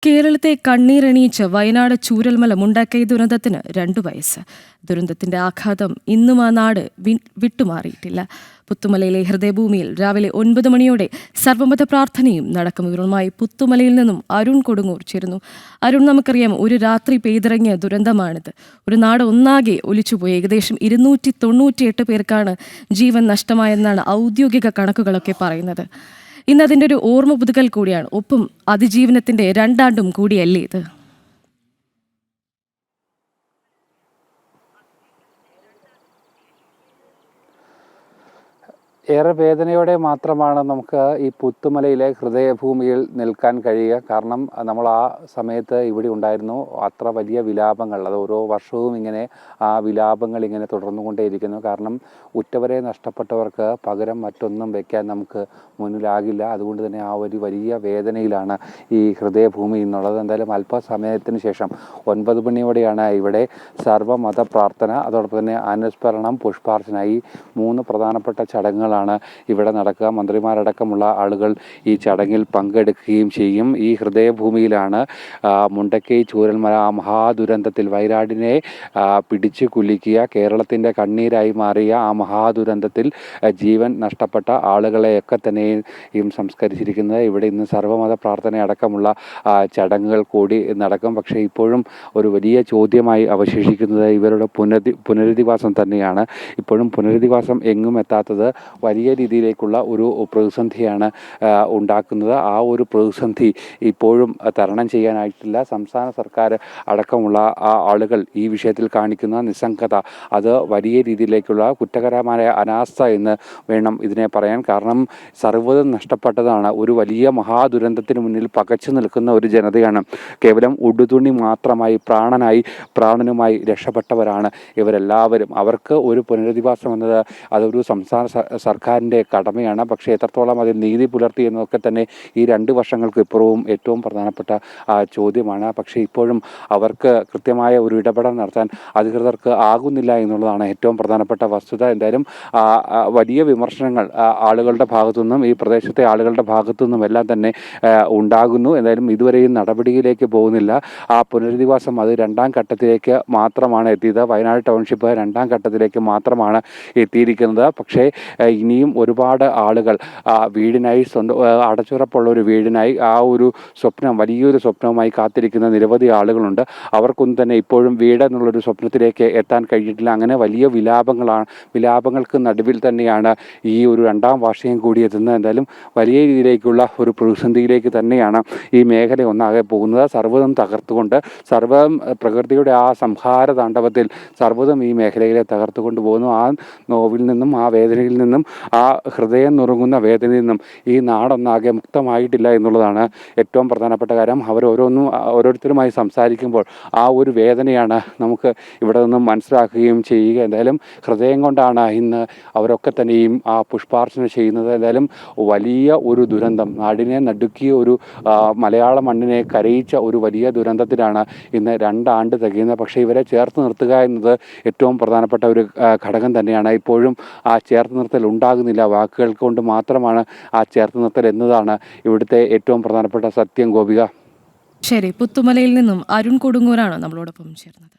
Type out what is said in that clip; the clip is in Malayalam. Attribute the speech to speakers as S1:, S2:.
S1: കേരളത്തെ കണ്ണീരണിയിച്ച് വയനാട് ചൂരൽമല മുണ്ടക്കൈ ദുരന്തത്തിന് 2 വയസ്സ്. ദുരന്തത്തിന്റെ ആഘാതം ഇന്നും ആ നാട് വിട്ടുമാറിയിട്ടില്ല. പുത്തുമലയിലെ ഹൃദയഭൂമിയിൽ രാവിലെ 9 മണിയോടെ സർവ്വമത പ്രാർത്ഥനയും നടക്കും. ഇവരുമായി പുത്തുമലയിൽ നിന്നും അരുൺ കൊടുങ്ങൂർ ചേരുന്നു. അരുൺ, നമുക്കറിയാം, ഒരു രാത്രി പെയ്തിറങ്ങിയ ദുരന്തമാണിത്. ഒരു നാട് ഒന്നാകെ ഒലിച്ചുപോയി. ഏകദേശം 298 പേർക്കാണ് ജീവൻ നഷ്ടമായെന്നാണ് ഔദ്യോഗിക കണക്കുകളൊക്കെ പറയുന്നത്. ഇന്ന് അതിൻ്റെ ഒരു ഓർമ്മ പുതുക്കൽ കൂടിയാണ്. ഒപ്പം അതിജീവനത്തിന്റെ 2 ആണ്ടും കൂടിയല്ലേ ഇത്?
S2: ഏറെ വേദനയോടെ മാത്രമാണ് നമുക്ക് ഈ പുത്തുമലയിലെ ഹൃദയഭൂമിയിൽ നിൽക്കാൻ കഴിയുക. കാരണം നമ്മൾ ആ സമയത്ത് ഇവിടെ ഉണ്ടായിരുന്നു. അത്ര വലിയ വിലാപങ്ങൾ, അത് ഓരോ വർഷവും ഇങ്ങനെ ആ വിലാപങ്ങൾ ഇങ്ങനെ തുടർന്നുകൊണ്ടേയിരിക്കുന്നു. കാരണം ഉറ്റവരെ നഷ്ടപ്പെട്ടവർക്ക് പകരം മറ്റൊന്നും വയ്ക്കാൻ നമുക്ക് മുന്നിലാകില്ല. അതുകൊണ്ട് തന്നെ ആ ഒരു വലിയ വേദനയിലാണ് ഈ ഹൃദയഭൂമി എന്നുള്ളത്. എന്തായാലും അല്പസമയത്തിന് ശേഷം 9 മണിയോടെയാണ് ഇവിടെ സർവ്വമത പ്രാർത്ഥന, അതോടൊപ്പം തന്നെ അനുസ്മരണം, പുഷ്പാർച്ചന, ഈ 3 പ്രധാനപ്പെട്ട ചടങ്ങുകളാണ് ഇവിടെ നടക്കുക. മന്ത്രിമാരടക്കമുള്ള ആളുകൾ ഈ ചടങ്ങിൽ പങ്കെടുക്കുകയും ചെയ്യും. ഈ ഹൃദയഭൂമിയിലാണ് മുണ്ടക്കൈ ചൂരൽമല മഹാദുരന്തത്തിൽ വയനാടിനെ പിടിച്ചു കുലുക്കിയ, കേരളത്തിൻ്റെ കണ്ണീരായി മാറിയ ആ മഹാദുരന്തത്തിൽ ജീവൻ നഷ്ടപ്പെട്ട ആളുകളെയൊക്കെ തന്നെയും സംസ്കരിച്ചിരിക്കുന്നത്. ഇവിടെ ഇന്ന് സർവ്വമത പ്രാർത്ഥന അടക്കമുള്ള ചടങ്ങുകൾ കൂടി നടക്കും. പക്ഷേ ഇപ്പോഴും ഒരു വലിയ ചോദ്യമായി അവശേഷിക്കുന്നത് ഇവരുടെ പുനരധിവാസം തന്നെയാണ്. ഇപ്പോഴും പുനരധിവാസം എങ്ങും എത്താത്തത് വലിയ രീതിയിലേക്കുള്ള ഒരു പ്രതിസന്ധിയാണ് ഉണ്ടാക്കുന്നത്. ആ ഒരു പ്രതിസന്ധി ഇപ്പോഴും തരണം ചെയ്യാനായിട്ടില്ല. സംസ്ഥാന സർക്കാർ അടക്കമുള്ള ആളുകൾ ഈ വിഷയത്തിൽ കാണിക്കുന്ന നിസ്സംഗത, അത് വലിയ രീതിയിലേക്കുള്ള കുറ്റകരമായ അനാസ്ഥ എന്ന് വേണം ഇതിനെ പറയാൻ. കാരണം സർവ്വതും നഷ്ടപ്പെട്ടതാണ്. ഒരു വലിയ മഹാദുരന്തത്തിന് മുന്നിൽ പകച്ചു നിൽക്കുന്ന ഒരു ജനതയാണ്. കേവലം ഉടുതുണി മാത്രമായി പ്രാണനുമായി രക്ഷപ്പെട്ടവരാണ് ഇവരെല്ലാവരും. അവർക്ക് ഒരു പുനരധിവാസം എന്നത് അതൊരു സംസ്ഥാന സർക്കാരിൻ്റെ കടമയാണ്. പക്ഷേ എത്രത്തോളം അതിൽ നീതി പുലർത്തി എന്നൊക്കെ തന്നെ ഈ 2 വർഷങ്ങൾക്ക് ഇപ്പുറവും ഏറ്റവും പ്രധാനപ്പെട്ട ചോദ്യമാണ്. പക്ഷേ ഇപ്പോഴും അവർക്ക് കൃത്യമായ ഒരു ഇടപെടൽ നടത്താൻ അധികൃതർക്ക് ആകുന്നില്ല എന്നുള്ളതാണ് ഏറ്റവും പ്രധാനപ്പെട്ട വസ്തുത. എന്തായാലും വലിയ വിമർശനങ്ങൾ ആളുകളുടെ ഭാഗത്തുനിന്നും ഈ പ്രദേശത്തെ ആളുകളുടെ ഭാഗത്തുനിന്നും എല്ലാം തന്നെ ഉണ്ടാകുന്നു. എന്തായാലും ഇതുവരെയും നടപടിയിലേക്ക് പോകുന്നില്ല. ആ പുനരധിവാസം അത് 2ാം ഘട്ടത്തിലേക്ക് മാത്രമാണ് എത്തിയത്. വയനാട് ടൗൺഷിപ്പ് 2ാം ഘട്ടത്തിലേക്ക് മാത്രമാണ് എത്തിയിരിക്കുന്നത്. പക്ഷേ ഇനിയും ഒരുപാട് ആളുകൾ വീടിനായി, സ്വന്തം അടച്ചുറപ്പുള്ള ഒരു വീടിനായി, ആ ഒരു സ്വപ്നം, വലിയൊരു സ്വപ്നവുമായി കാത്തിരിക്കുന്ന നിരവധി ആളുകളുണ്ട്. അവർക്കൊന്നും തന്നെ ഇപ്പോഴും വീട് എന്നുള്ളൊരു സ്വപ്നത്തിലേക്ക് എത്താൻ കഴിഞ്ഞിട്ടില്ല. അങ്ങനെ വലിയ വിലാപങ്ങൾക്ക് നടുവിൽ തന്നെയാണ് ഈ ഒരു 2ാം വാർഷികം കൂടി എത്തുന്നത്. എന്തായാലും വലിയ രീതിയിലേക്കുള്ള ഒരു പ്രതിസന്ധിയിലേക്ക് തന്നെയാണ് ഈ മേഖല ഒന്നാകെ പോകുന്നത്. സർവ്വതും തകർത്തുകൊണ്ട്, പ്രകൃതിയുടെ ആ സംഹാര താണ്ഡവത്തിൽ സർവ്വതും ഈ മേഖലയിലെ തകർത്തുകൊണ്ട് പോകുന്നു. ആ നോവിൽ നിന്നും, ആ വേദനയിൽ നിന്നും, ആ ഹൃദയം നുറുങ്ങുന്ന വേദനയിൽ നിന്നും ഈ നാടൊന്നാകെ മുക്തമായിട്ടില്ല എന്നുള്ളതാണ് ഏറ്റവും പ്രധാനപ്പെട്ട കാര്യം. ഓരോരുത്തരുമായി സംസാരിക്കുമ്പോൾ ആ ഒരു വേദനയാണ് നമുക്ക് ഇവിടെ നിന്നും മനസ്സിലാക്കുകയും ചെയ്യുക. എന്തായാലും ഹൃദയം കൊണ്ടാണ് ഇന്ന് അവരൊക്കെ തന്നെയും ആ പുഷ്പാർച്ചന ചെയ്യുന്നത്. എന്തായാലും വലിയ ഒരു ദുരന്തം, നാടിനെ നടുക്കിയ ഒരു മലയാള മണ്ണിനെ കരയിച്ച ഒരു വലിയ ദുരന്തത്തിലാണ് ഇന്ന് 2 ആണ്ട് തികയുന്നത്. പക്ഷേ ഇവരെ ചേർത്ത് നിർത്തുക എന്നത് ഏറ്റവും പ്രധാനപ്പെട്ട ഒരു ഘടകം തന്നെയാണ്. ഇപ്പോഴും ആ ചേർത്ത് നിർത്തൽ ഉണ്ടാകുന്നില്ല. വാക്കുകൾ കൊണ്ട് മാത്രമാണ് ആ ചേർത്ത് നിർത്തൽ എന്നതാണ് ഇവിടുത്തെ ഏറ്റവും പ്രധാനപ്പെട്ട സത്യം. ഗോപിക,
S1: ശരി. പുത്തുമലയിൽ നിന്നും അരുൺ കൊടുങ്ങൂരാണ് നമ്മളോടൊപ്പം ചേർന്നത്.